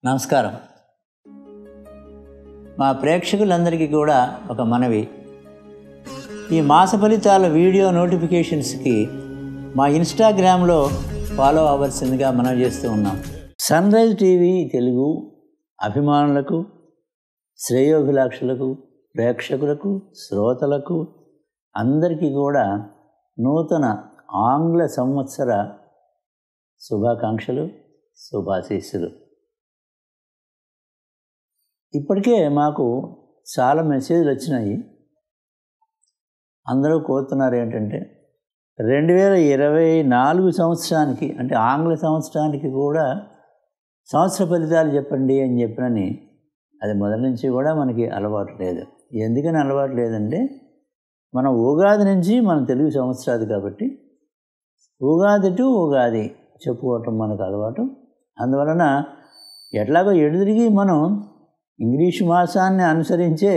నమస్కారం. మా ప్రేక్షకులందరికీ కూడా ఒక మనవి. ఈ మాస ఫలితాల వీడియో నోటిఫికేషన్స్కి మా ఇన్స్టాగ్రామ్లో ఫాలో అవ్వాల్సిందిగా మనం చేస్తూ ఉన్నాం. సన్ రైజ్ టీవీ తెలుగు అభిమానులకు, శ్రేయోభిలాక్షులకు, ప్రేక్షకులకు, శ్రోతలకు అందరికీ కూడా నూతన ఆంగ్ల సంవత్సర శుభాకాంక్షలు, శుభాశీస్సులు. ఇప్పటికే మాకు చాలా మెసేజ్లు వచ్చినాయి. అందరూ కోరుతున్నారు ఏంటంటే 2024 సంవత్సరానికి, అంటే ఆంగ్ల సంవత్సరానికి కూడా సంవత్సర ఫలితాలు చెప్పండి అని చెప్పినని. అది మొదటి నుంచి కూడా మనకి అలవాటు లేదు. ఎందుకని అలవాటు లేదంటే, మనం ఉగాది నుంచి మన తెలుగు సంవత్సరాది కాబట్టి ఉగాది టు ఉగాది చెప్పుకోవటం మనకు అలవాటు. అందువలన ఎట్లాగో ఎదురిగి మనం ఇంగ్లీషు మాసాన్ని అనుసరించే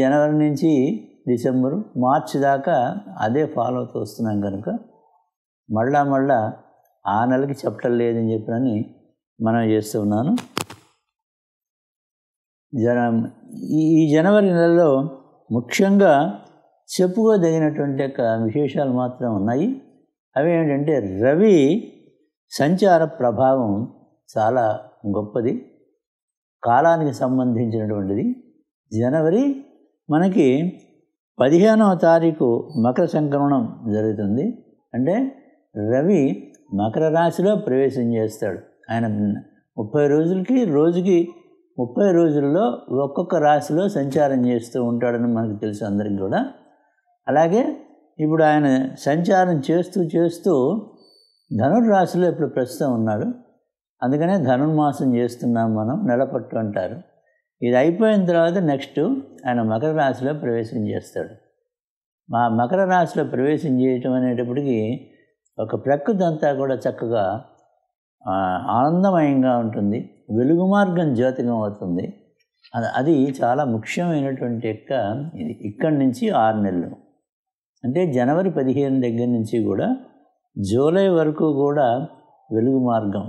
జనవరి నుంచి డిసెంబరు, మార్చి దాకా అదే ఫాలో అవుతూ వస్తున్నాం కనుక మళ్ళా ఆ నెలకి చెప్పటం లేదని చెప్పినని మనం చేస్తూ ఉన్నాను. ఈ జనవరి నెలలో ముఖ్యంగా చెప్పుకోదగినటువంటి యొక్క విశేషాలు మాత్రం ఉన్నాయి. అవి ఏంటంటే, రవి సంచార ప్రభావం చాలా గొప్పది, కాలానికి సంబంధించినటువంటిది. జనవరి మనకి 15వ తారీఖు మకర సంక్రమణం జరుగుతుంది. అంటే రవి మకర రాశిలో ప్రవేశం చేస్తాడు. ఆయన 30 రోజులకి, రోజుకి 30 రోజుల్లో ఒక్కొక్క రాశిలో సంచారం చేస్తూ ఉంటాడని మనకు తెలుసు అందరికి కూడా. అలాగే ఇప్పుడు ఆయన సంచారం చేస్తూ ధనుర్రాశిలో ఇప్పుడు ప్రస్తుతం ఉన్నాడు. అందుకనే ధనుర్మాసం చేస్తున్నాం మనం, నెలపట్టు అంటారు. ఇది అయిపోయిన తర్వాత నెక్స్ట్ ఆయన మకర రాశిలో ప్రవేశం చేస్తాడు. మా మకర రాశిలో ప్రవేశం చేయటం అనేటప్పటికీ ఒక ప్రకృతి అంతా కూడా చక్కగా ఆనందమయంగా ఉంటుంది, వెలుగు మార్గం జ్యోతికం అవుతుంది. అది చాలా ముఖ్యమైనటువంటి యొక్క ఇది. ఇక్కడి నుంచి 6 నెలలు, అంటే జనవరి 15 దగ్గర నుంచి కూడా జూలై వరకు కూడా వెలుగు మార్గం.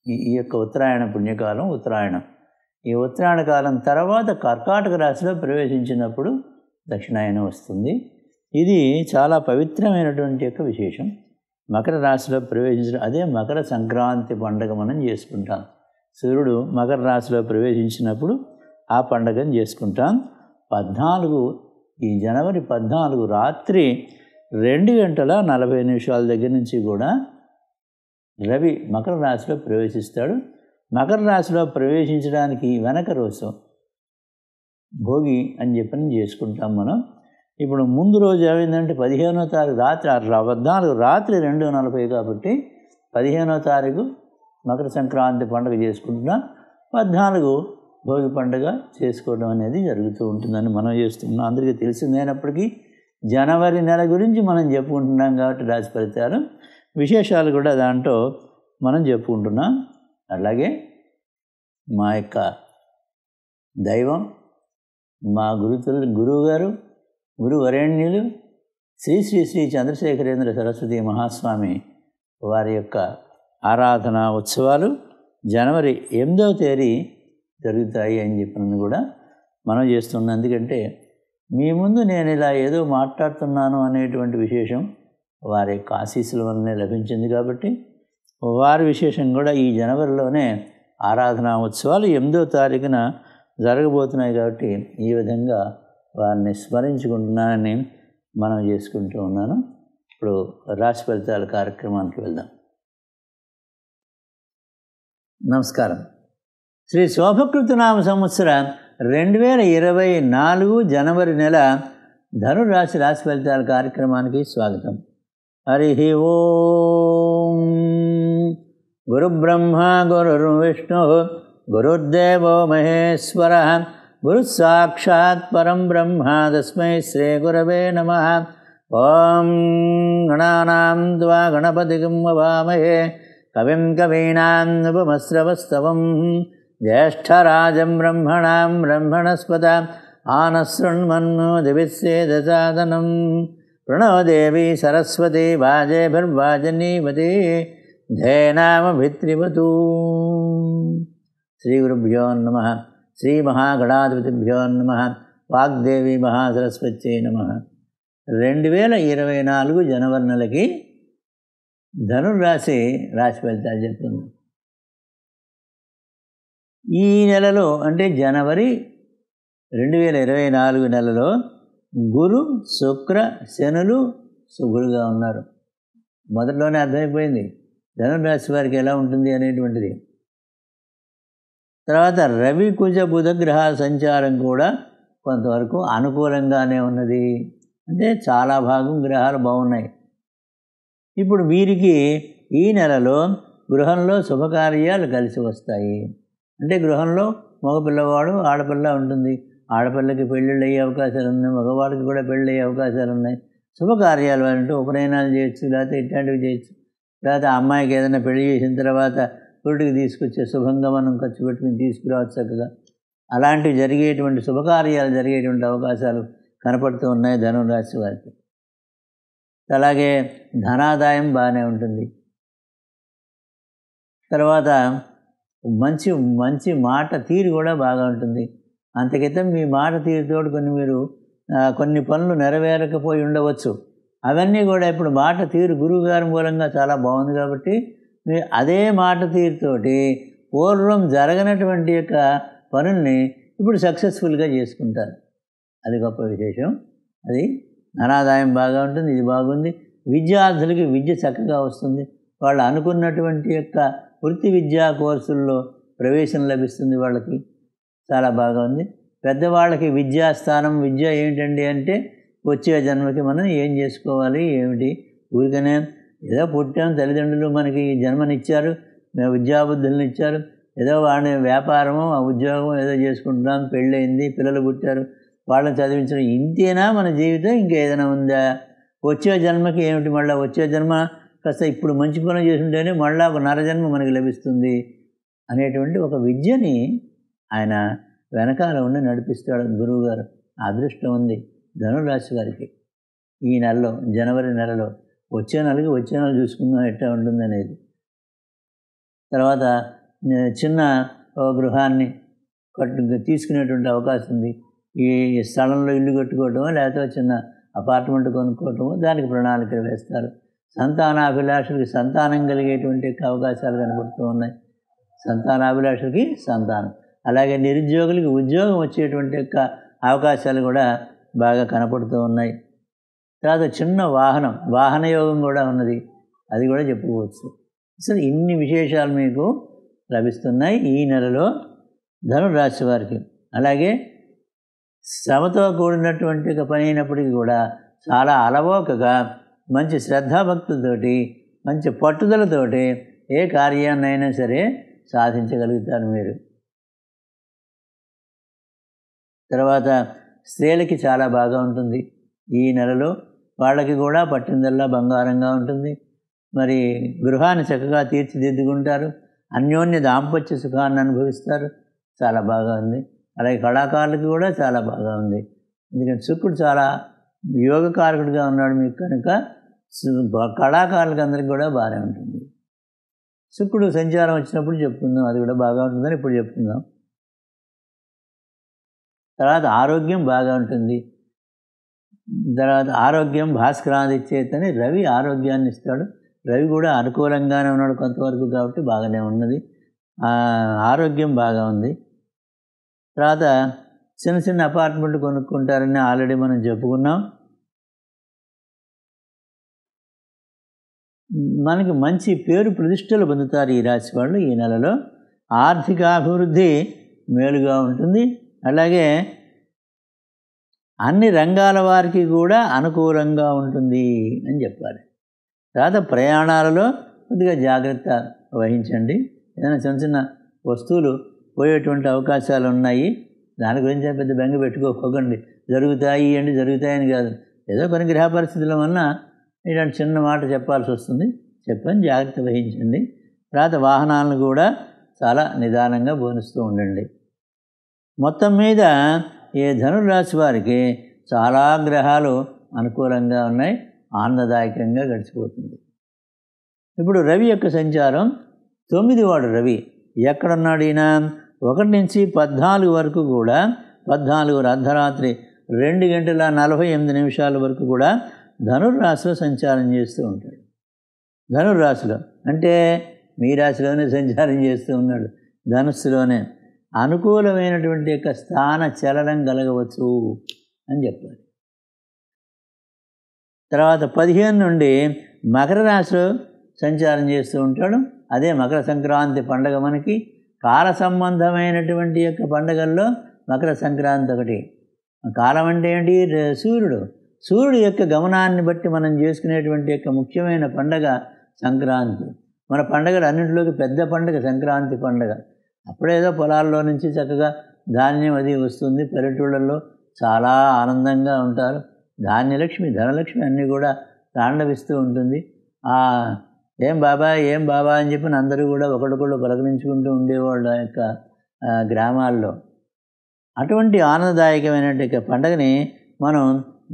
ఈ యొక్క ఉత్తరాయణ పుణ్యకాలం ఉత్తరాయణం. ఈ ఉత్తరాయణ కాలం తర్వాత కర్కాటక రాశిలో ప్రవేశించినప్పుడు దక్షిణాయనం వస్తుంది. ఇది చాలా పవిత్రమైనటువంటి యొక్క విశేషం. మకర రాశిలో ప్రవేశించడం, అదే మకర సంక్రాంతి పండుగ మనం చేసుకుంటాం. సూర్యుడు మకర రాశిలో ప్రవేశించినప్పుడు ఆ పండుగను చేసుకుంటాం. ఈ జనవరి 14 రాత్రి 2:40 దగ్గర నుంచి కూడా రవి మకర రాశిలో ప్రవేశిస్తాడు. మకర రాశిలో ప్రవేశించడానికి వెనక రోజు భోగి అని చెప్పని చేసుకుంటాం మనం. ఇప్పుడు ముందు రోజు ఏమైందంటే 15వ తారీఖు రాత్రి 14 రాత్రి 2:40 కాబట్టి 15వ తారీఖు మకర సంక్రాంతి పండుగ చేసుకుంటున్నాం. 14 భోగి పండుగ చేసుకోవడం అనేది జరుగుతూ ఉంటుందని మనం చేస్తున్నాం. అందరికీ తెలిసిందైనప్పటికీ జనవరి నెల గురించి మనం చెప్పుకుంటున్నాం కాబట్టి రాశి ఫలితాలు విశేషాలు కూడా దాంట్లో మనం చెప్పుకుంటున్నాం. అలాగే మా యొక్క దైవం, మా గురువుగారు, గురువరేణ్యులు శ్రీ శ్రీ శ్రీ చంద్రశేఖరేంద్ర సరస్వతి మహాస్వామి వారి యొక్క ఆరాధనా ఉత్సవాలు జనవరి 8వ తేదీ జరుగుతాయి అని చెప్పినది కూడా మనం చేస్తున్నాం. ఎందుకంటే మీ ముందు నేను ఇలా ఏదో మాట్లాడుతున్నాను అనేటువంటి విశేషం వారి యొక్క ఆశీస్సుల వల్లనే లభించింది కాబట్టి వారి విశేషం కూడా ఈ జనవరిలోనే ఆరాధనా ఉత్సవాలు 8వ తారీఖున జరగబోతున్నాయి కాబట్టి ఈ విధంగా వారిని స్మరించుకుంటున్నానని మనం చేసుకుంటూ ఉన్నాను. ఇప్పుడు రాశి ఫలితాల కార్యక్రమానికి వెళ్దాం. నమస్కారం. శ్రీ శోభకృతనామ సంవత్సర 2024 జనవరి నెల ధనురాశి రాశి ఫలితాల కార్యక్రమానికి స్వాగతం. హరి ఓం. గురుబ్రహ్మ గురుర్విష్ణు గురుర్దేవో మహేశ్వర గురు సాక్షాత్ పరం బ్రహ్మ తస్మై శ్రీ గురవే నమః. ఓం గణానాం త్వా గణపతిం వవామహే కవిం కవీనాం ఉపమశ్రవస్తవం జ్యేష్ఠరాజం బ్రహ్మణాం బ్రహ్మణస్పద ఆనశృణ్మన్మోదిభిస్సేదసాదనం. ప్రణో దేవి శ్రీ గురుభ్యో నమః. శ్రీ మహాగణాధిపతిభ్యో నమః. వాగ్దేవి మహాసరస్వత్యై నమః. 2024 జనవరి నెలకి ధనుర్రాశి రాశి ఫలితాలు చెప్తున్నాం. ఈ నెలలో అంటే జనవరి 2024 నెలలో గురు, శుక్ర, శనులు శుభులుగా ఉన్నారు. మొదట్లోనే అర్థమైపోయింది ధనుర్రాశి వారికి ఎలా ఉంటుంది అనేటువంటిది. తర్వాత రవి, కుజ, బుధ గ్రహాల సంచారం కూడా కొంతవరకు అనుకూలంగానే ఉన్నది. అంటే చాలా భాగం గ్రహాలు బాగున్నాయి. ఇప్పుడు వీరికి ఈ నెలలో గృహంలో శుభకార్యాలు కలిసి వస్తాయి. అంటే గృహంలో మగపిల్లవాడు, ఆడపిల్ల ఉంటుంది. ఆడపిల్లకి పెళ్ళిళ్ళు అయ్యే అవకాశాలు ఉన్నాయి, మగవాడికి కూడా పెళ్ళి అయ్యే అవకాశాలు ఉన్నాయి. శుభకార్యాలు అంటే ఉపనయనాలు చేయొచ్చు, లేకపోతే ఇట్లాంటివి చేయొచ్చు. లేకపోతే అమ్మాయికి ఏదైనా పెళ్లి చేసిన తర్వాత పురుటికి తీసుకొచ్చే శుభంగా మనం ఖర్చు పెట్టుకుని తీసుకురావచ్చు చక్కగా. అలాంటివి జరిగేటువంటి శుభకార్యాలు జరిగేటువంటి అవకాశాలు కనపడుతూ ఉన్నాయి ధనురాశి వారికి. అలాగే ధనాదాయం బాగానే ఉంటుంది. తర్వాత మంచి మంచి మాట తీరు కూడా బాగా ఉంటుంది. అంతకితం మీ మాట తీరుతోటి కొన్ని పనులు నెరవేరకపోయి ఉండవచ్చు. అవన్నీ కూడా ఇప్పుడు మాట తీరు గురువుగారి మూలంగా చాలా బాగుంది కాబట్టి మీరు అదే మాట తీరుతోటి పూర్వం జరగనటువంటి యొక్క పనుల్ని ఇప్పుడు సక్సెస్ఫుల్గా చేసుకుంటారు. అది గొప్ప విశేషం. అది ధనాదాయం బాగా ఉంటుంది. ఇది బాగుంది. విద్యార్థులకి విద్య చక్కగా వస్తుంది. వాళ్ళు అనుకున్నటువంటి యొక్క వృత్తి విద్యా కోర్సుల్లో ప్రవేశం లభిస్తుంది. వాళ్ళకి చాలా బాగా ఉంది. పెద్దవాళ్ళకి విద్యాస్థానం, విద్య ఏమిటండి అంటే వచ్చే జన్మకి మనం ఏం చేసుకోవాలి ఏమిటి, ఊరికనే ఏదో పుట్టాం, తల్లిదండ్రులు మనకి జన్మనిచ్చారు, విద్యాబుద్ధులను ఇచ్చారు, ఏదో వాడి వ్యాపారము ఉద్యోగం ఏదో చేసుకుంటున్నాం, పెళ్ళయింది, పిల్లలు పుట్టారు, వాళ్ళని చదివించడం, ఇంతేనా మన జీవితం? ఇంకేదైనా ఉందా? వచ్చే జన్మకి ఏమిటి? మళ్ళీ వచ్చే జన్మ కాస్త ఇప్పుడు మంచి పనులు చేసుంటేనే మళ్ళీ ఒక నరజన్మ మనకి లభిస్తుంది అనేటువంటి ఒక విద్యని ఆయన వెనకాల ఉండి నడిపిస్తాడు గురువుగారు. అదృష్టం ఉంది ధనురాశి వారికి ఈ నెలలో, జనవరి నెలలో. వచ్చే నెల చూసుకుందాం ఎట్లా ఉంటుంది అనేది. తర్వాత చిన్న గృహాన్ని తీసుకునేటువంటి అవకాశం ఉంది. ఈ స్థలంలో ఇల్లు కట్టుకోవటమో లేకపోతే చిన్న అపార్ట్మెంట్ కొనుక్కోవటమో దానికి ప్రణాళికలు వేస్తారు. సంతానాభిలాషులకి సంతానం కలిగేటువంటి అవకాశాలు కనబడుతూ ఉన్నాయి. సంతానాభిలాషులకి సంతానం, అలాగే నిరుద్యోగులకి ఉద్యోగం వచ్చేటువంటి యొక్క అవకాశాలు కూడా బాగా కనపడుతూ ఉన్నాయి. తర్వాత చిన్న వాహన యోగం కూడా ఉన్నది. అది కూడా చెప్పుకోవచ్చు. అసలు ఇన్ని విశేషాలు మీకు లభిస్తున్నాయి ఈ నెలలో ధనురాశి వారికి. అలాగే శ్రమతో కూడినటువంటి ఒక పని అయినప్పటికీ కూడా చాలా అలవోకగా మంచి శ్రద్ధాభక్తులతోటి మంచి పట్టుదలతోటి ఏ కార్యాన్నైనా సరే సాధించగలుగుతారు మీరు. తర్వాత స్త్రీలకి చాలా బాగా ఉంటుంది ఈ నెలలో. వాళ్ళకి కూడా పట్టిందల్లా బంగారంగా ఉంటుంది. మరి గృహాన్ని చక్కగా తీర్చిదిద్దుకుంటారు. అన్యోన్య దాంపత్య సుఖాన్ని అనుభవిస్తారు. చాలా బాగా ఉంది. అలాగే కళాకారులకి కూడా చాలా బాగా ఉంది. ఎందుకంటే శుక్రుడు చాలా యోగకారకుడిగా ఉన్నాడు మీకు కనుక కళాకారులకి అందరికీ కూడా బాగానే ఉంటుంది. శుక్రుడు సంచారం వచ్చినప్పుడు చెప్పుకుందాం, అది కూడా బాగా ఉంటుందని ఇప్పుడు చెప్పుకుందాం. తర్వాత ఆరోగ్యం బాగా ఉంటుంది. తర్వాత ఆరోగ్యం భాస్కరాదిచ్చేతని రవి ఆరోగ్యాన్ని ఇస్తాడు. రవి కూడా అనుకూలంగానే ఉన్నాడు కొంతవరకు కాబట్టి బాగానే ఉన్నది. ఆరోగ్యం బాగా ఉంది. తర్వాత చిన్న చిన్న అపార్ట్మెంట్ కొనుక్కుంటారని ఆల్రెడీ మనం చెప్పుకున్నాం. మనకి మంచి పేరు ప్రతిష్టలు పొందుతారు ఈ రాశి వాళ్ళు ఈ నెలలో. ఆర్థిక అభివృద్ధి మేలుగా ఉంటుంది. అలాగే అన్ని రంగాల వారికి కూడా అనుకూలంగా ఉంటుంది అని చెప్పాలి. తర్వాత ప్రయాణాలలో కొద్దిగా జాగ్రత్త వహించండి. ఏదైనా చిన్న చిన్న వస్తువులు పోయేటువంటి అవకాశాలు ఉన్నాయి. దాని గురించి పెద్ద బెంగ పెట్టుకోకండి. జరుగుతాయని కాదు, ఏదో కొన్ని గ్రహ పరిస్థితుల వలన ఇలాంటి చిన్న మాట చెప్పాల్సి వస్తుంది. చెప్పని జాగ్రత్త వహించండి. తర్వాత వాహనాలను కూడా చాలా నిదానంగా పోనిస్తూ ఉండండి. మొత్తం మీద ఈ ధనురాశి వారికి చాలా గ్రహాలు అనుకూలంగా ఉన్నాయి, ఆనందదాయకంగా గడిచిపోతుంది. ఇప్పుడు రవి యొక్క సంచారం 9వ వాడు రవి ఎక్కడున్నాడు? ఈయన 1 నుంచి 14 వరకు కూడా 14 అర్ధరాత్రి 2:48 వరకు కూడా ధనుర్రాశిలో సంచారం చేస్తూ ఉంటాడు. ధనుర్రాశిలో అంటే మీ రాశిలోనే సంచారం చేస్తూ ఉన్నాడు, ధనుస్సులోనే. అనుకూలమైనటువంటి యొక్క స్థాన చలనం కలగవచ్చు అని చెప్పాలి. తర్వాత 15 నుండి మకర రాశిలో సంచారం చేస్తూ ఉంటాడు. అదే మకర సంక్రాంతి పండగ. మనకి కాల సంబంధమైనటువంటి యొక్క పండగల్లో మకర సంక్రాంతి ఒకటి. కాలం అంటే ఏంటి? సూర్యుడు యొక్క గమనాన్ని బట్టి మనం చేసుకునేటువంటి యొక్క ముఖ్యమైన పండగ సంక్రాంతి. మన పండగలు అన్నింటిలోకి పెద్ద పండగ సంక్రాంతి పండగ. అప్పుడేదో పొలాల్లో నుంచి చక్కగా ధాన్యం అది వస్తుంది, పల్లెటూళ్ళల్లో చాలా ఆనందంగా ఉంటారు. ధాన్యలక్ష్మి, ధనలక్ష్మి అన్నీ కూడా తాండవిస్తూ ఉంటుంది. ఏం బాబా అని చెప్పి అందరూ కూడా ఒకరికొకరు పలకరించుకుంటూ ఉండేవాళ్ళు ఆ యొక్క గ్రామాల్లో. అటువంటి ఆనందదాయకమైనటువంటి పండుగని మనం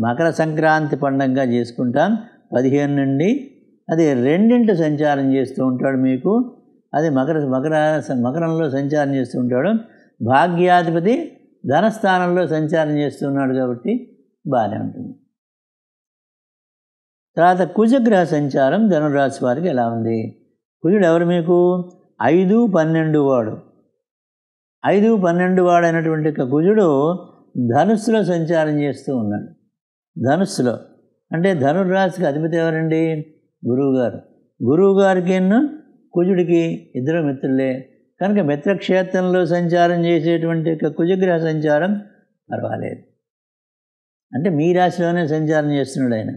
మకర సంక్రాంతి పండుగగా చేసుకుంటాం. 15 నుండి అది 2 సంచారం చేస్తూ ఉంటాడు మీకు. అది మకరంలో సంచారం చేస్తూ ఉంటాడు. భాగ్యాధిపతి ధనస్థానంలో సంచారం చేస్తున్నాడు కాబట్టి బాగానే ఉంటుంది. తర్వాత కుజగ్రహ సంచారం ధనురాశి వారికి ఎలా ఉంది? కుజుడు ఎవరు మీకు? 5, 12 వాడు. 5, 12 వాడు అయినటువంటి కుజుడు ధనుస్సులో సంచారం చేస్తూ ఉన్నాడు. ధనుస్సులో అంటే ధనుర్రాశికి అధిపతి ఎవరండి? గురువుగారు. గురువుగారికి కుజుడికి ఇద్దరు మిత్రులే కనుక మిత్రక్షేత్రంలో సంచారం చేసేటువంటి కుజగ్రహ సంచారం పర్వాలేదు. అంటే మీ రాశిలోనే సంచారం చేస్తున్నాడు ఆయన.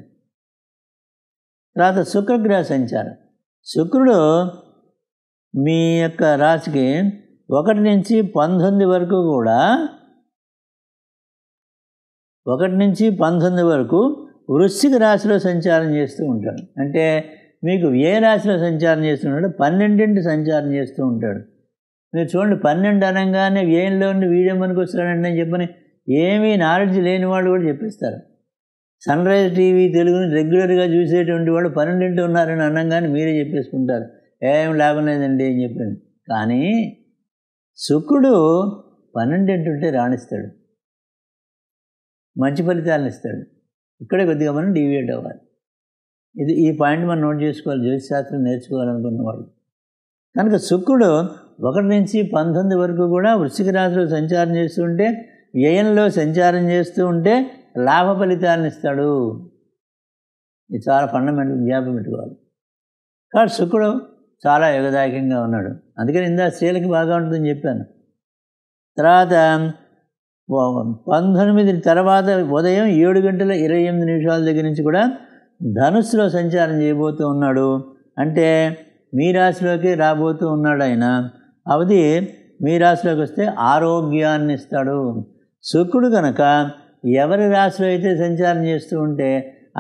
తర్వాత శుక్రగ్రహ సంచారం. శుక్రుడు మీ యొక్క రాశికి 1 నుంచి 19 వరకు కూడా 1 నుంచి 19 వరకు వృశ్చిక రాశిలో సంచారం చేస్తూ ఉంటాడు. అంటే మీకు ఏ రాశిలో సంచారం చేస్తున్నాడు? 12 సంచారం చేస్తూ ఉంటాడు. మీరు చూడండి, 12 అనగానే వ్యయంలో ఉండి వీడియో మనకు వస్తాడండి అని చెప్పని ఏమీ నాలెడ్జ్ లేని వాళ్ళు కూడా చెప్పిస్తారు. సన్ రైజ్ టీవీ తెలుగుని రెగ్యులర్గా చూసేటువంటి వాళ్ళు 12 ఉన్నారని అనగానే మీరే చెప్పేసుకుంటారు, ఏం లాభం లేదండి అని చెప్పాను. కానీ శుక్రుడు 12 ఉంటే రాణిస్తాడు, మంచి ఫలితాలను ఇస్తాడు. ఇక్కడే కొద్దిగా మనం డీవియేట్ అవ్వాలి. ఈ పాయింట్ మనం నోట్ చేసుకోవాలి, జ్యోతిశాస్త్రం నేర్చుకోవాలనుకున్న వాళ్ళు. కనుక శుక్రుడు 1 నుంచి 19 వరకు కూడా వృశ్చిక రాశిలో సంచారం చేస్తుంటే, వ్యయంలో సంచారం చేస్తూ ఉంటే లాభ ఫలితాలను ఇస్తాడు. ఇది చాలా ఫండమెంటల్ జ్ఞాపకం పెట్టుకోవాలి. కాబట్టి శుక్రుడు చాలా యోగదాయకంగా ఉన్నాడు. అందుకని ఇందా స్త్రీలకి బాగా ఉంటుందని చెప్పాను. తర్వాత 19 తర్వాత ఉదయం 7:28 దగ్గర నుంచి కూడా ధనుస్సులో సంచారం చేయబోతూ ఉన్నాడు. అంటే మీ రాశిలోకి రాబోతూ ఉన్నాడు ఆయన. అవధి మీ రాశిలోకి వస్తే ఆరోగ్యాన్ని ఇస్తాడు. శుక్రుడు కనుక ఎవరి రాశిలో అయితే సంచారం చేస్తూ ఉంటే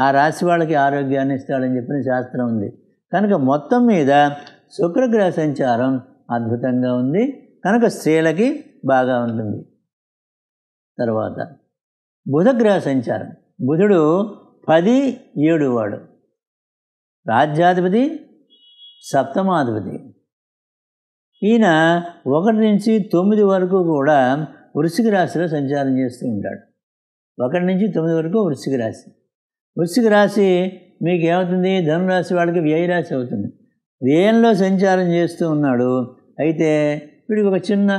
ఆ రాశి వాళ్ళకి ఆరోగ్యాన్ని ఇస్తాడని చెప్పిన శాస్త్రం ఉంది. కనుక మొత్తం మీద శుక్రగ్రహ సంచారం అద్భుతంగా ఉంది. కనుక స్త్రీలకి బాగా ఉంటుంది. తర్వాత బుధగ్రహ సంచారం. బుధుడు 10, 7 వాడు. రాజ్యాధిపతి, సప్తమాధిపతి. ఈయన 1 నుంచి 9 వరకు కూడా వృశ్చిక రాశిలో సంచారం చేస్తూ ఉంటాడు. 1 నుంచి 9 వరకు వృశ్చిక రాశి. వృశ్చిక రాశి మీకు ఏమవుతుంది? ధనురాశి వాళ్ళకి వ్యయరాశి అవుతుంది. వ్యయంలో సంచారం చేస్తూ ఉన్నాడు. అయితే వీడికి ఒక చిన్న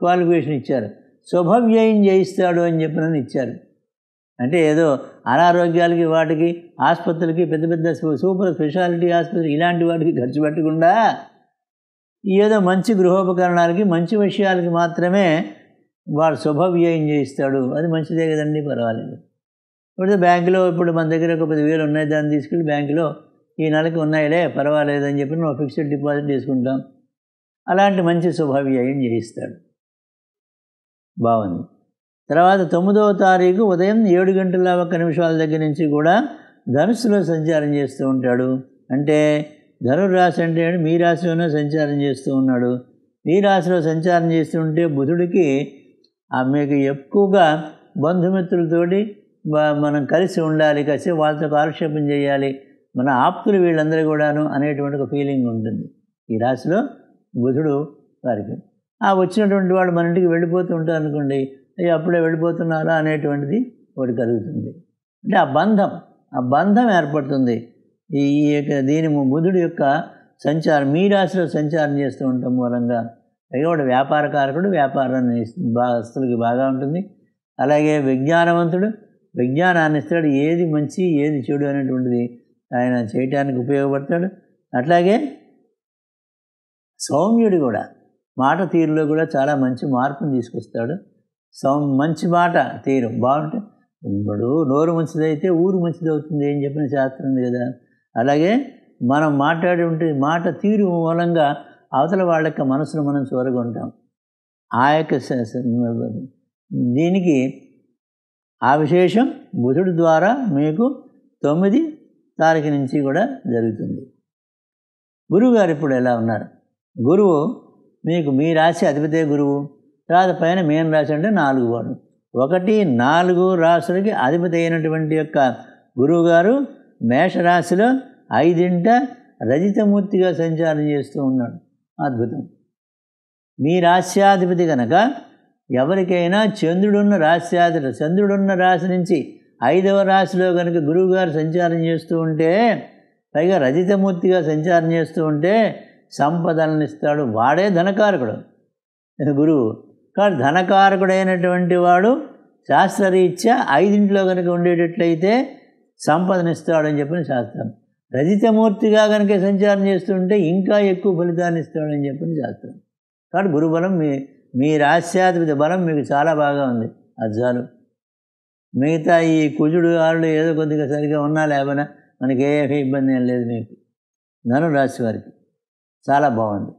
క్వాలిఫికేషన్ ఇచ్చారు, శుభవ్యయం చేయిస్తాడు అని చెప్పినని ఇచ్చారు. అంటే ఏదో అనారోగ్యాలకి వాటికి ఆసుపత్రులకి పెద్ద పెద్ద సూపర్ స్పెషాలిటీ ఆసుపత్రి ఇలాంటి వాటికి ఖర్చు పెట్టకుండా ఏదో మంచి గృహోపకరణాలకి మంచి విషయాలకి మాత్రమే వాడు శుభవ్యయం చేయిస్తాడు. అది మంచిదే కదండి, పర్వాలేదు. ఇప్పుడు బ్యాంకులో ఇప్పుడు మన దగ్గర ఒక 10,000 ఉన్నాయి, దాన్ని తీసుకెళ్ళి బ్యాంకులో ఈ నెలకి ఉన్నాయిలే పర్వాలేదు అని చెప్పి నువ్వు ఫిక్స్డ్ డిపాజిట్ తీసుకుంటాం. అలాంటి మంచి శుభవ్యయం చేయిస్తాడు. బాగుంది. తర్వాత 9వ తారీఖు ఉదయం 7:01 దగ్గర నుంచి కూడా ధనుస్సులో సంచారం చేస్తూ ఉంటాడు. అంటే ధనుర్రాశి అంటే మీ రాశిలోనే సంచారం చేస్తూ ఉన్నాడు. మీ రాశిలో సంచారం చేస్తూ ఉంటే బుధుడికి మీకు ఎక్కువగా బంధుమిత్రులతోటి మనం కలిసి ఉండాలి, కలిసి వాళ్ళతో కాలక్షేపం చేయాలి, మన ఆప్తులు వీళ్ళందరూ కూడాను అనేటువంటి ఒక ఫీలింగ్ ఉంటుంది ఈ రాశిలో బుధుడు వారికి. ఆ వచ్చినటువంటి వాడు మన ఇంటికి వెళ్ళిపోతూ ఉంటారు అనుకోండి, అయ్యో అప్పుడే వెళ్ళిపోతున్నారా అనేటువంటిది ఒకటి కలుగుతుంది. అంటే ఆ బంధం ఏర్పడుతుంది. ఈ దీని బుధుడు యొక్క సంచారం మీ రాశిలో సంచారం చేస్తూ ఉండటం మూలంగా పైగా వాడు వ్యాపారకారకుడు, వ్యాపారాన్ని స్థులకి బాగా ఉంటుంది. అలాగే విజ్ఞానవంతుడు, విజ్ఞానాన్ని ఇస్తాడు. ఏది మంచి ఏది చెడు అనేటువంటిది ఆయన చేయటానికి ఉపయోగపడతాడు. అట్లాగే సౌమ్యుడు కూడా మాట తీరులో కూడా చాలా మంచి మార్పును తీసుకొస్తాడు. మంచి మాట తీరు బాగుంటే ఇప్పుడు నోరు మంచిదైతే ఊరు మంచిదవుతుంది ఏం చెప్పిన శాస్త్రం ఉంది కదా. అలాగే మనం మాట్లాడి ఉంటే మాట తీరు మూలంగా అవతల వాళ్ళ యొక్క మనసును మనం చూరగొంటాం. ఆ యొక్క దీనికి ఆ విశేషం బుధుడి ద్వారా మీకు 9 తారీఖు నుంచి కూడా జరుగుతుంది. గురువుగారు ఇప్పుడు ఎలా ఉన్నారు? గురువు మీకు మీ రాశి అధిపతే గురువు. తర్వాత పైన మీన రాశి అంటే 4 వాడు 1, 4 రాశులకి అధిపతి అయినటువంటి యొక్క గురువుగారు మేషరాశిలో 5ంట రజితమూర్తిగా సంచారం చేస్తూ ఉన్నాడు. అద్భుతం. మీ రాశ్యాధిపతి కనుక ఎవరికైనా చంద్రుడున్న రాశి నుంచి 5వ రాశిలో కనుక గురువుగారు సంచారం చేస్తూ ఉంటే, పైగా రజితమూర్తిగా సంచారం చేస్తూ ఉంటే సంపదలను ఇస్తాడు. వాడే ధనకారకుడు గురువు. కాబట్టి ధనకారకుడైనటువంటి వాడు శాస్త్రరీత్యా 5ంట్లో కనుక ఉండేటట్లయితే సంపదనిస్తాడు అని చెప్పిన శాస్త్రం. రజితమూర్తిగా కనుక సంచారం చేస్తుంటే ఇంకా ఎక్కువ ఫలితాన్ని ఇస్తాడని చెప్పిన శాస్త్రం. కాబట్టి గురుబలం మీ రాశ్యాధిపతి బలం మీకు చాలా బాగా ఉంది. అజ్జాలు మిగతా ఈ కుజుడు ఆరుడు ఏదో కొద్దిగా సరిగా ఉన్నా లేకపోయినా మనకి ఏ ఇబ్బంది ఏం లేదు. మీకు ధనురాశి వారికి చాలా బాగుంది.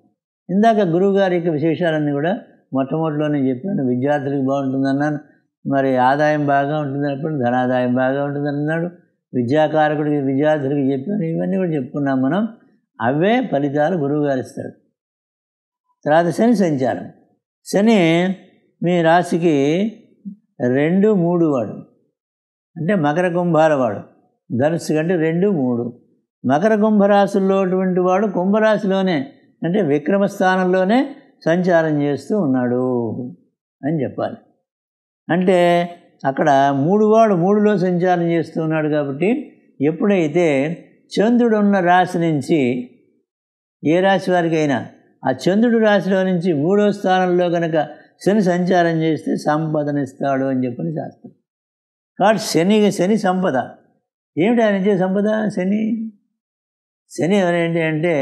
ఇందాక గురువుగారి యొక్క విశేషాలన్నీ కూడా మొట్టమొదటిలోనే చెప్పాను. విద్యార్థులకు బాగుంటుంది అన్నాను, మరి ఆదాయం బాగా ఉంటుంది అన్నప్పుడు ధనాదాయం బాగా ఉంటుంది అన్నాడు. విద్యాకారకుడికి విద్యార్థులకి చెప్పాను. ఇవన్నీ కూడా చెప్పుకున్నాం మనం. అవే ఫలితాలు గురువుగారు ఇస్తాడు. తర్వాత శని సంచారం. శని మీ రాశికి 2, 3 వాడు, అంటే మకర కుంభాల వాడు. ధనుస్సు కంటే 2, 3 మకర కుంభరాశుల్లో అటువంటి వాడు కుంభరాశిలోనే అంటే విక్రమస్థానంలోనే సంచారం చేస్తూ ఉన్నాడు అని చెప్పాలి. అంటే అక్కడ 3 వాడు 3లో సంచారం చేస్తూ ఉన్నాడు. కాబట్టి ఎప్పుడైతే చంద్రుడు ఉన్న రాశి నుంచి ఏ రాశి వారికైనా ఆ చంద్రుడు రాశిలో నుంచి 3వ స్థానంలో కనుక శని సంచారం చేస్తే సంపదనిస్తాడు అని చెప్పిన శాస్త్రం. కాబట్టి శని సంపద ఏమిటి? ఆయన ఇచ్చే సంపద శని ఎవరేంటి అంటే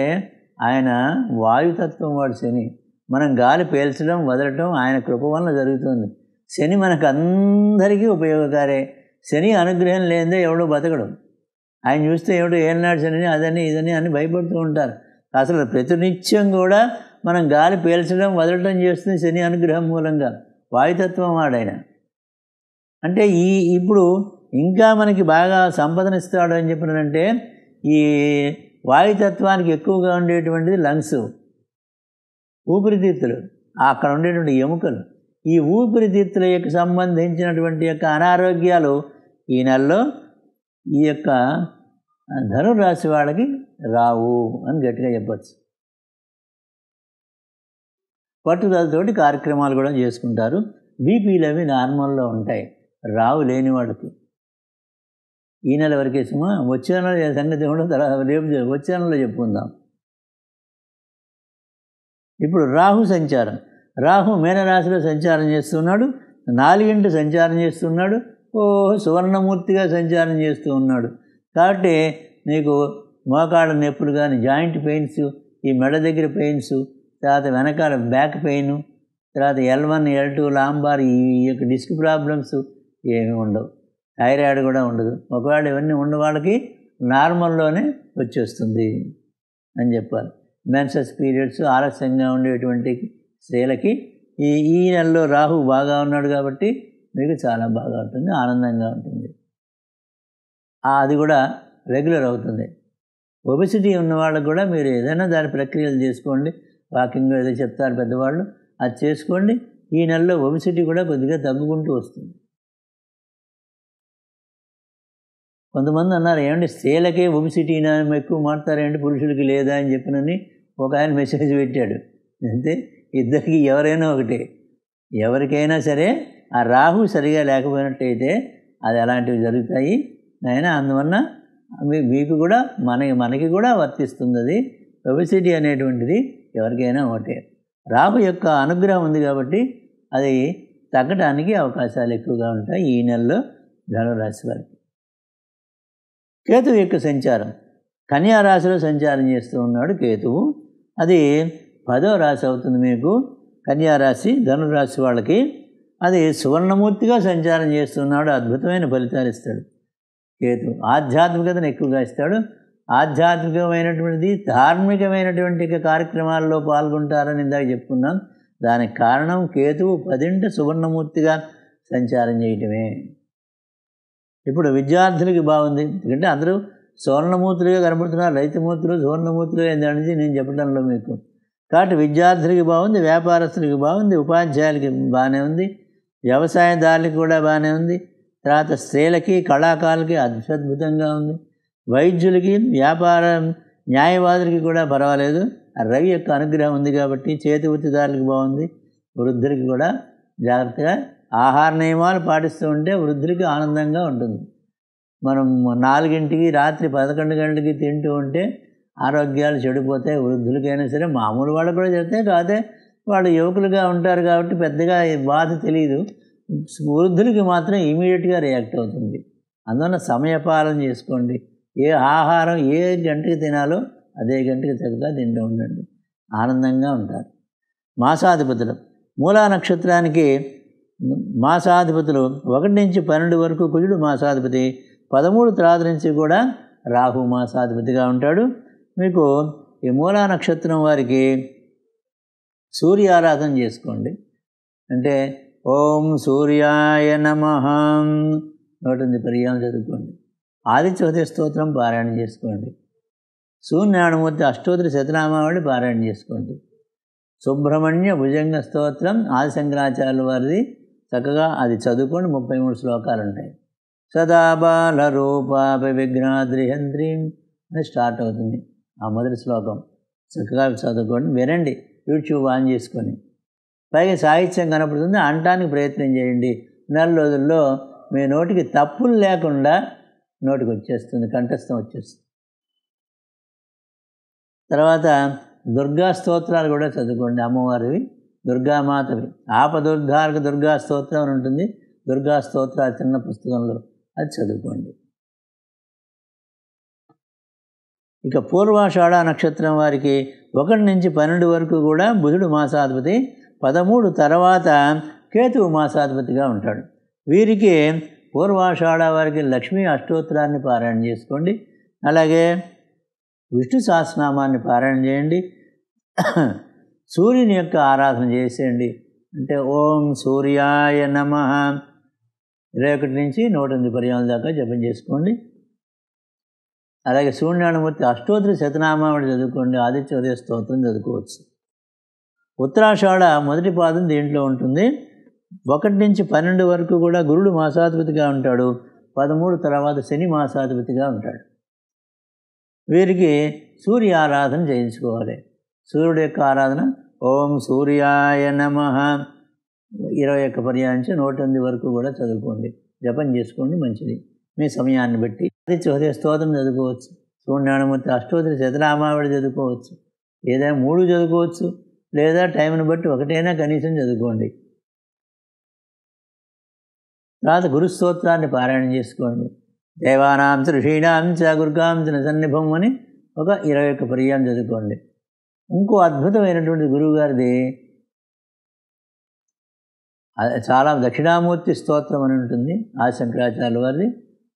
ఆయన వాయుతత్వం వాడు. శని మనం గాలి పీల్చడం వదలటం ఆయన కృప వలన జరుగుతుంది. శని మనకు అందరికీ ఉపయోగకారే. శని అనుగ్రహం లేదే ఎవడో బతకడం. ఆయన చూస్తే ఎవడో ఏనాడు శని అదని ఇదని అని భయపడుతూ ఉంటారు. అసలు ప్రతినిత్యం కూడా మనం గాలి పీల్చడం వదలటం చేస్తుంది శని అనుగ్రహం మూలంగా. వాయుతత్వం వాడైన అంటే ఇప్పుడు ఇంకా మనకి బాగా సంపదనిస్తాడు అని చెప్పినంటే ఈ వాయుతత్వానికి ఎక్కువగా ఉండేటువంటిది లంగ్స్, ఊపిరితిత్తులు, అక్కడ ఉండేటువంటి ఎముకలు. ఈ ఊపిరితిత్తులకు సంబంధించినటువంటి యొక్క అనారోగ్యాలు ఈ నెలలో ఈ యొక్క ధనురాశి వాళ్ళకి రావు అని గట్టిగా చెప్పచ్చు. పట్టుదలతోటి కార్యక్రమాలు కూడా చేసుకుంటారు. బీపీలు అవి నార్మల్లో ఉంటాయి. రావు లేని వాడికి ఈ నెల వరకే సుమా. వచ్చే నెల సంగతి కూడా రేపు వచ్చే నెలలో చెప్పుకుందాం. ఇప్పుడు రాహు సంచారం. రాహు మీనరాశిలో సంచారం చేస్తున్నాడు. 4ంటి సంచారం చేస్తున్నాడు. సువర్ణమూర్తిగా సంచారం చేస్తూ ఉన్నాడు. కాబట్టి నీకు మోకాళ్ళ నొప్పులు కానీ, జాయింట్ పెయిన్స్, ఈ మెడ దగ్గర పెయిన్స్, తర్వాత వెనకాల బ్యాక్ పెయిన్, తర్వాత L1, L2 లాంబార్, ఈ యొక్క డిస్క్ ప్రాబ్లమ్స్ ఏమీ ఉండవు. థైరాయిడ్ కూడా ఉండదు. ఒకవేళ ఇవన్నీ ఉన్న వాళ్ళకి నార్మల్లోనే వచ్చేస్తుంది అని చెప్పాలి. మెన్సెస్ పీరియడ్స్ ఆలస్యంగా ఉండేటువంటి స్త్రీలకి ఈ నెలలో రాహు బాగా ఉన్నాడు కాబట్టి మీకు చాలా బాగా ఉంటుంది, ఆనందంగా ఉంటుంది. అది కూడా రెగ్యులర్ అవుతుంది. ఒబెసిటీ ఉన్న వాళ్ళకు కూడా మీరు ఏదైనా దాని ప్రక్రియలు చేసుకోండి. వాకింగ్ ఏదో చెప్తారు పెద్దవాళ్ళు, అది చేసుకోండి. ఈ నెలలో ఒబెసిటీ కూడా కొద్దిగా తగ్గుకుంటూ వస్తుంది. కొంతమంది అన్నారు, ఏమంటే స్త్రీలకే ఒబెసిటీనా ఎక్కువ మాట్లాడతారేంటి పురుషులకి లేదా అని చెప్పినని ఒక ఆయన మెసేజ్ పెట్టాడు. అంటే ఇద్దరికి ఎవరైనా ఒకటే. ఎవరికైనా సరే ఆ రాహు సరిగా లేకపోయినట్టయితే అది అలాంటివి జరుగుతాయి అయినా. అందువలన మీకు కూడా మనకి కూడా వర్తిస్తుంది. అది ఒబెసిటీ అనేటువంటిది ఎవరికైనా ఒకటే. రాహు యొక్క అనుగ్రహం ఉంది కాబట్టి అది తగ్గడానికి అవకాశాలు ఎక్కువగా ఉంటాయి ఈ నెలలో ధనురాశి వారికి. కేతువు యొక్క సంచారం కన్యా రాశిలో సంచారం చేస్తూ ఉన్నాడు కేతువు. అది 10వ రాశి అవుతుంది మీకు కన్యా రాశి. ధనురాశి వాళ్ళకి అది సువర్ణమూర్తిగా సంచారం చేస్తున్నాడు. అద్భుతమైన ఫలితాలు ఇస్తాడు కేతువు. ఆధ్యాత్మికతను ఎక్కువగా ఇస్తాడు. ఆధ్యాత్మికమైనటువంటిది ధార్మికమైనటువంటి కార్యక్రమాల్లో పాల్గొంటారని ఇందాక చెప్పుకున్నాం. దానికి కారణం కేతువు 10ంట సువర్ణమూర్తిగా సంచారం చేయటమే. ఇప్పుడు విద్యార్థులకి బాగుంది, ఎందుకంటే అందరూ సువర్ణమూర్తులుగా కనబడుతున్నారు. రైతుమూర్తులు సువర్ణమూర్తులు ఏంటనేది నేను చెప్పడంలో మీకు. కాబట్టి విద్యార్థులకి బాగుంది, వ్యాపారస్తులకి బాగుంది, ఉపాధ్యాయులకి బాగానే ఉంది, వ్యవసాయదారులకి కూడా బాగానే ఉంది. తర్వాత స్త్రీలకి కళాకారులకి అద్భుతంగా ఉంది. వైద్యులకి వ్యాపార న్యాయవాదులకి కూడా పర్వాలేదు. రవి యొక్క అనుగ్రహం ఉంది కాబట్టి చేతి వృత్తిదారులకి బాగుంది. వృద్ధులకి కూడా జాగ్రత్తగా ఆహార నియమాలు పాటిస్తూ ఉంటే వృద్ధులకి ఆనందంగా ఉంటుంది. మనం 4ంటికి రాత్రి 11 గంటలకి తింటూ ఉంటే ఆరోగ్యాలు చెడిపోతాయి. వృద్ధులకైనా సరే మామూలు వాళ్ళు కూడా చెప్తాయి. కాదే వాళ్ళు యువకులుగా ఉంటారు కాబట్టి పెద్దగా బాధ తెలియదు. వృద్ధులకి మాత్రం ఇమీడియట్గా రియాక్ట్ అవుతుంది. అందువల్ల సమయపాలన చేసుకోండి. ఏ ఆహారం ఏ గంటకి తినాలో అదే గంటకి చక్కగా తింటూ ఉండండి, ఆనందంగా ఉంటారు. మాసాధిపతులు మూలా నక్షత్రానికి మాసాధిపతులు 1 నుంచి 12 వరకు కుజుడు మాసాధిపతి, 13 తర్వాత నుంచి కూడా రాహు మాసాధిపతిగా ఉంటాడు. మీకు ఈ మూలా నక్షత్రం వారికి సూర్య ఆరాధన చేసుకోండి. అంటే ఓం సూర్యాయ నమః 108 పర్యాయం చదువుకోండి. ఆదిత్య హృదయ స్తోత్రం పారాయణ చేసుకోండి. సూర్యనారాయణమూర్తి అష్టోత్తర శతనామావళి పారాయణ చేసుకోండి. సుబ్రహ్మణ్య భుజంగ స్తోత్రం ఆది శంకరాచార్యుల వారిది చక్కగా అది చదువుకోండి. 33 శ్లోకాలు ఉంటాయి. సదా బాల రూపాపి విఘ్నాద్రిహంత్రీం అని స్టార్ట్ అవుతుంది ఆ మొదటి శ్లోకం. చక్కగా చదువుకోండి, వినండి, యూట్యూబ్ ఆన్ చేసుకొని. పైగా సాహిత్యం కనపడుతుంది, అనటానికి ప్రయత్నం చేయండి. నెల రోజుల్లో మీ నోటికి తప్పులు లేకుండా నోటికి వచ్చేస్తుంది, కంఠస్థం వచ్చేస్తుంది. తర్వాత దుర్గా స్తోత్రాలు కూడా చదువుకోండి. అమ్మవారివి, దుర్గామాతవి. ఆపదుర్ధారక దుర్గా స్తోత్రం అని ఉంటుంది, దుర్గా స్తోత్ర చిన్న పుస్తకంలో, అది చదువుకోండి. ఇక పూర్వాషాఢ నక్షత్రం వారికి 1 నుంచి 12 వరకు కూడా బుధుడు మాసాధిపతి, 13 తర్వాత కేతువు మాసాధిపతిగా ఉంటాడు. వీరికి పూర్వాషాఢ వారికి లక్ష్మీ అష్టోత్తరాన్ని పారాయణ చేసుకోండి. అలాగే విష్ణు సహస్రనామాన్ని పారాయణ చేయండి. సూర్యుని యొక్క ఆరాధన చేసేయండి. అంటే ఓం సూర్యాయ నమః 21 నుంచి 108 పర్యాయం దాకా జపం చేసుకోండి. అలాగే సూర్యనారాయణమూర్తి అష్టోత్తర శతనామావళి చదువుకోండి. ఆదిత్య హృదయ స్తోత్రం చదువుకోవచ్చు. ఉత్తరాషాఢ మొదటి పాదం దీంట్లో ఉంటుంది. 1 నుంచి 12 వరకు కూడా గురుడు మాసాధిపతిగా ఉంటాడు. 13 తర్వాత శని మాసాధిపతిగా ఉంటాడు. వీరికి సూర్య ఆరాధన చేయించుకోవాలి. సూర్యుడు యొక్క ఆరాధన ఓం సూర్యాయ నమః 21 పర్యాయం నుంచి 108 వరకు కూడా చదువుకోండి, జపం చేసుకోండి, మంచిది. మీ సమయాన్ని బట్టి ఆదిత్య హృదయ స్తోత్రం చదువుకోవచ్చు. సూర్యనారాయణమూర్తి అష్టోత్తర శతనామావళి చదువుకోవచ్చు. ఏదైనా 3 చదువుకోవచ్చు, లేదా టైంని బట్టి ఒకటైనా కనీసం చదువుకోండి. తర్వాత గురుస్తోత్రాన్ని పారాయణ చేసుకోండి. దేవానాం చ ఋషీణాం చ గుర్గాం చ సన్నిభం అని ఒక 21 పర్యాయం చదువుకోండి. ఇంకో అద్భుతమైనటువంటి గురువుగారిది చాలా దక్షిణామూర్తి స్తోత్రం అని ఉంటుంది ఆది శంకరాచార్యుల వారిది.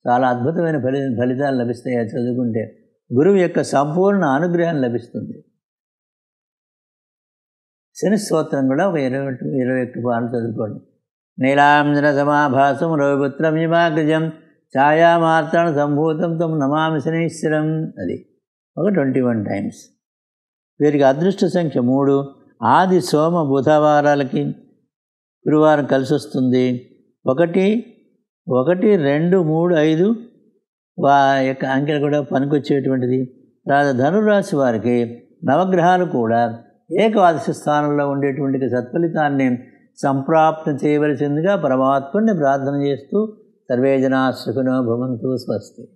చాలా అద్భుతమైన ఫలితాలు లభిస్తాయి అది చదువుకుంటే. గురువు యొక్క సంపూర్ణ అనుగ్రహం లభిస్తుంది. శని స్తోత్రం కూడా ఒక 21 పాలు చదువుకోండి. నీలాంజన సమాభాసం రవిపుత్రం హిమాగ్రజం ఛాయామార్తణ సంభూతం తం నమామి శనీశ్వరం, అది ఒక 21 టైమ్స్. వీరికి అదృష్ట సంఖ్య 3. ఆది సోమ బుధవారాలకి గురువారం కలిసి వస్తుంది. 1, 1, 2, 3, 5 యొక్క అంకెలు కూడా పనికొచ్చేటువంటిది. తర్వాత ధనురాశి వారికి నవగ్రహాలు కూడా ఏకాదశి స్థానంలో ఉండేటువంటి సత్ఫలితాన్ని సంప్రాప్తం చేయవలసిందిగా పరమాత్ముడిని ప్రార్థన చేస్తూ సర్వే జనా సుఖినో భవంతు. స్వస్తి.